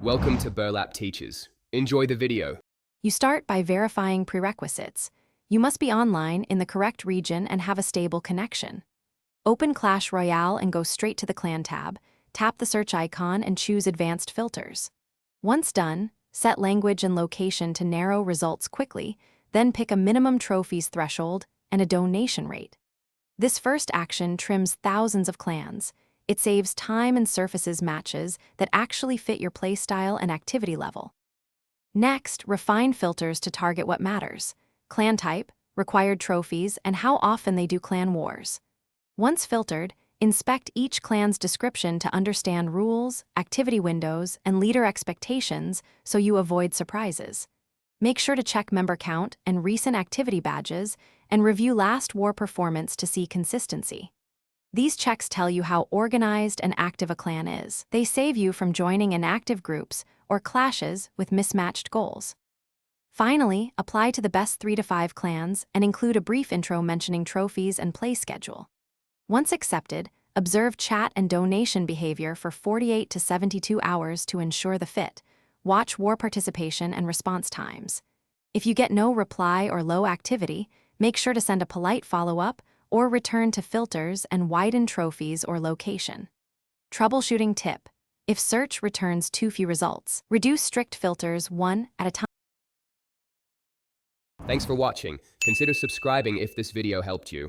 Welcome to Burlap Teachers. Enjoy the video. You start by verifying prerequisites. You must be online in the correct region and have a stable connection. Open Clash Royale and go straight to the clan tab. Tap the search icon and choose advanced filters. Once done, set language and location to narrow results quickly, then pick a minimum trophies threshold and a donation rate. This first action trims thousands of clans. It saves time and surfaces matches that actually fit your playstyle and activity level. Next, refine filters to target what matters: clan type, required trophies, and how often they do clan wars. Once filtered, inspect each clan's description to understand rules, activity windows, and leader expectations so you avoid surprises. Make sure to check member count and recent activity badges, and review last war performance to see consistency. These checks tell you how organized and active a clan is. They save you from joining inactive groups or clashes with mismatched goals. Finally, apply to the best 3 to 5 clans and include a brief intro mentioning trophies and play schedule. Once accepted, observe chat and donation behavior for 48 to 72 hours to ensure the fit. Watch war participation and response times. If you get no reply or low activity, make sure to send a polite follow-up or return to filters and widen trophies or location. Troubleshooting tip: if search returns too few results, reduce strict filters one at a time. Thanks for watching. Consider subscribing if this video helped you.